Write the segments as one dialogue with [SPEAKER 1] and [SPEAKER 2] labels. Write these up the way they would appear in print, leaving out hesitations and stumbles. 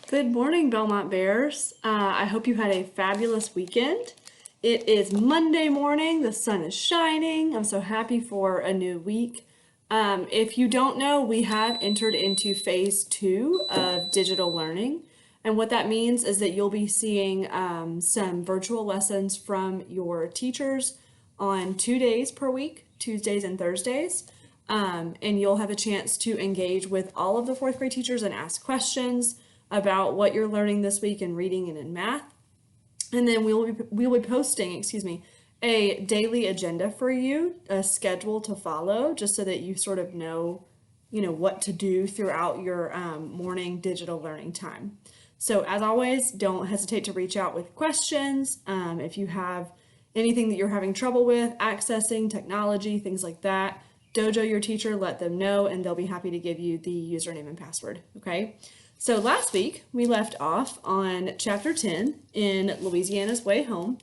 [SPEAKER 1] Good morning, Belmont Bears. I hope you had a fabulous weekend. It is Monday morning. The sun is shining. I'm so happy for a new week. If you don't know, we have entered into phase 2 of digital learning. And what that means is that you'll be seeing some virtual lessons from your teachers on 2 days per week, Tuesdays and Thursdays. And you'll have a chance to engage with all of the 4th grade teachers and ask questions about what you're learning this week in reading and in math. And then we'll be posting, a daily agenda for you, a schedule to follow, just so that you sort of know, what to do throughout your morning digital learning time. So as always, don't hesitate to reach out with questions. If you have anything that you're having trouble with, accessing technology, things like that, Dojo your teacher, let them know, and they'll be happy to give you the username and password, okay? So last week, we left off on chapter 10 in Louisiana's Way Home.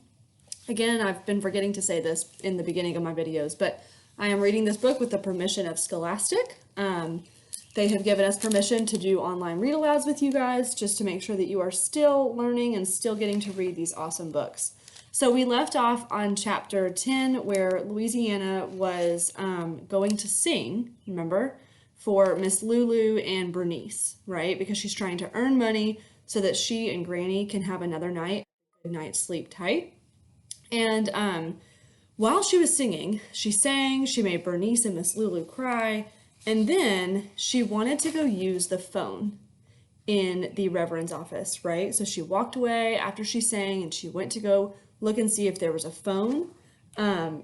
[SPEAKER 1] Again, I've been forgetting to say this in the beginning of my videos, but I am reading this book with the permission of Scholastic. They have given us permission to do online read-alouds with you guys, just to make sure that you are still learning and still getting to read these awesome books. So we left off on chapter 10, where Louisiana was going to sing, remember, for Miss Lulu and Bernice, right? Because she's trying to earn money so that she and Granny can have another night, good night's sleep tight. And while she was singing, she sang, she made Bernice and Miss Lulu cry, and then she wanted to go use the phone in the Reverend's office, right? So she walked away after she sang and she went to go look and see if there was a phone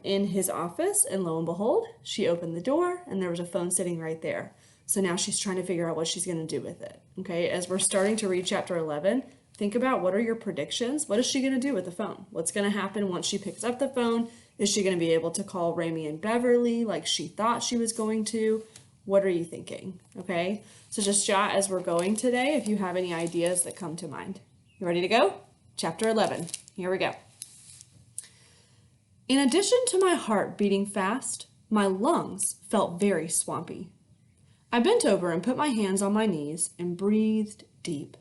[SPEAKER 1] in his office, and lo and behold, she opened the door and there was a phone sitting right there. So now she's trying to figure out what she's going to do with it. Okay, as we're starting to read chapter 11, think about what are your predictions? What is she going to do with the phone? What's going to happen once she picks up the phone? Is she going to be able to call Ramie and Beverly like she thought she was going to? What are you thinking? Okay, so just jot as we're going today if you have any ideas that come to mind. You ready to go? Chapter 11. Here we go. In addition to my heart beating fast, my lungs felt very swampy. I bent over and put my hands on my knees and breathed deep.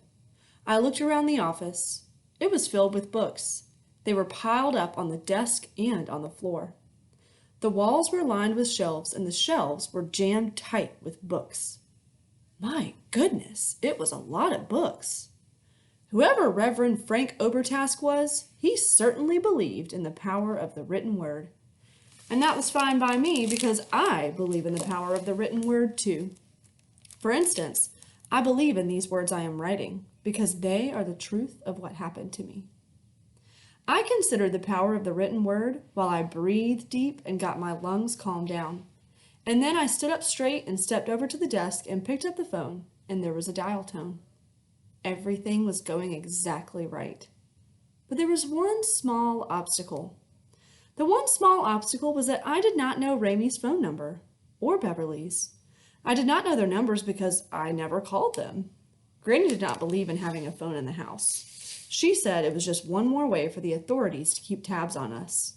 [SPEAKER 1] I looked around the office. It was filled with books. They were piled up on the desk and on the floor. The walls were lined with shelves, and the shelves were jammed tight with books. My goodness, it was a lot of books. Whoever Reverend Frank Obertask was, he certainly believed in the power of the written word. And that was fine by me because I believe in the power of the written word too. For instance, I believe in these words I am writing because they are the truth of what happened to me. I considered the power of the written word while I breathed deep and got my lungs calmed down. And then I stood up straight and stepped over to the desk and picked up the phone, and there was a dial tone. Everything was going exactly right. But there was one small obstacle. The one small obstacle was that I did not know Ramie's phone number, or Beverly's. I did not know their numbers because I never called them. Granny did not believe in having a phone in the house. She said it was just one more way for the authorities to keep tabs on us.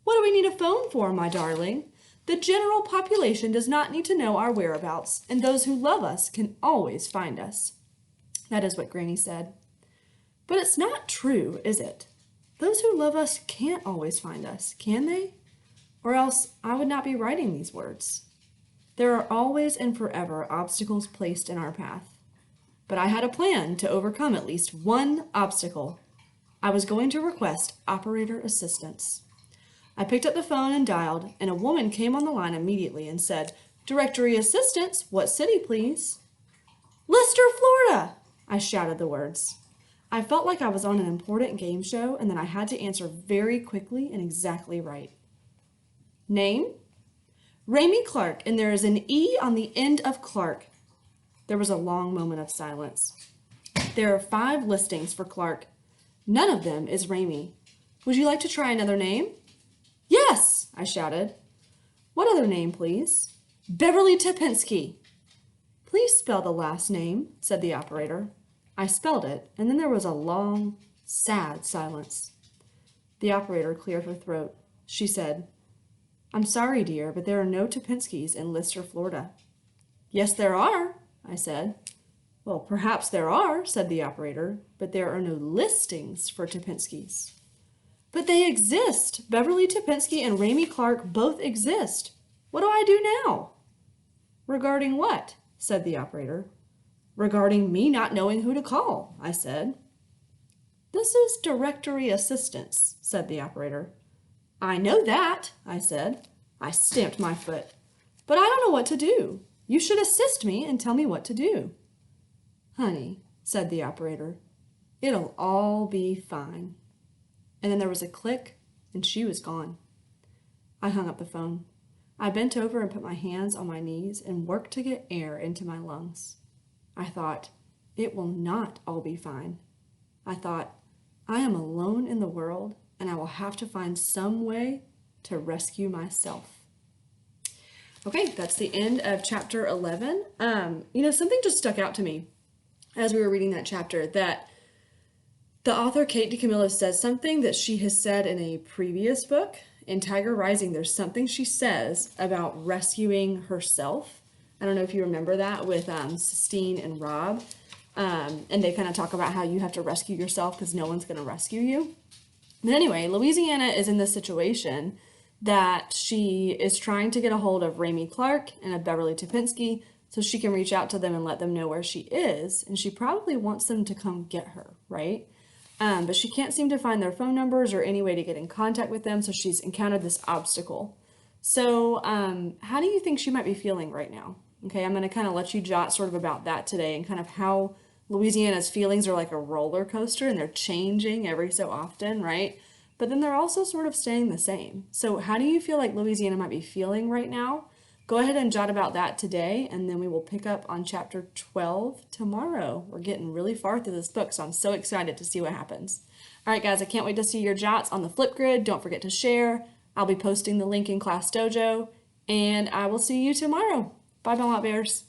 [SPEAKER 1] What do we need a phone for, my darling? The general population does not need to know our whereabouts, and those who love us can always find us. That is what Granny said. But it's not true, is it? Those who love us can't always find us, can they? Or else I would not be writing these words. There are always and forever obstacles placed in our path. But I had a plan to overcome at least one obstacle. I was going to request operator assistance. I picked up the phone and dialed, and a woman came on the line immediately and said, "Directory assistance, what city, please?" "Lister, Florida!" I shouted the words. I felt like I was on an important game show and that I had to answer very quickly and exactly right. Name? Ramie Clark, and there is an E on the end of Clark. There was a long moment of silence. There are 5 listings for Clark. None of them is Ramie. Would you like to try another name? Yes, I shouted. What other name, please? Beverly Topinski. Please spell the last name, said the operator. I spelled it, and then there was a long, sad silence. The operator cleared her throat. She said, "I'm sorry, dear, but there are no Topinskis in Lister, Florida." "Yes, there are," I said. Well, perhaps there are, said the operator, but there are no listings for Topinski's. But they exist. Beverly Topinski and Ramey Clark both exist. What do I do now? Regarding what? Said the operator. Regarding me not knowing who to call, I said. This is directory assistance, said the operator. I know that, I said. I stamped my foot. But I don't know what to do. You should assist me and tell me what to do. Honey, said the operator, it'll all be fine. And then there was a click, and she was gone. I hung up the phone. I bent over and put my hands on my knees and worked to get air into my lungs. I thought, it will not all be fine. I thought, I am alone in the world, and I will have to find some way to rescue myself. Okay, that's the end of chapter 11. Something just stuck out to me as we were reading that chapter, that the author, Kate DiCamillo, says something that she has said in a previous book. In Tiger Rising, there's something she says about rescuing herself. I don't know if you remember that with Sistine and Rob. And they kind of talk about how you have to rescue yourself because no one's going to rescue you. But anyway, Louisiana is in this situation that she is trying to get a hold of Ramey Clark and of Beverly Topinski so she can reach out to them and let them know where she is. And she probably wants them to come get her, right? But she can't seem to find their phone numbers or any way to get in contact with them, so she's encountered this obstacle. So how do you think she might be feeling right now? Okay, I'm going to kind of let you jot sort of about that today and kind of how Louisiana's feelings are like a roller coaster and they're changing every so often, right? But then they're also sort of staying the same. So how do you feel like Louisiana might be feeling right now? Go ahead and jot about that today, and then we will pick up on chapter 12 tomorrow. We're getting really far through this book, so I'm so excited to see what happens. All right, guys, I can't wait to see your jots on the FlipGrid. Don't forget to share. I'll be posting the link in Class Dojo, and I will see you tomorrow. Bye, Belmont Bears.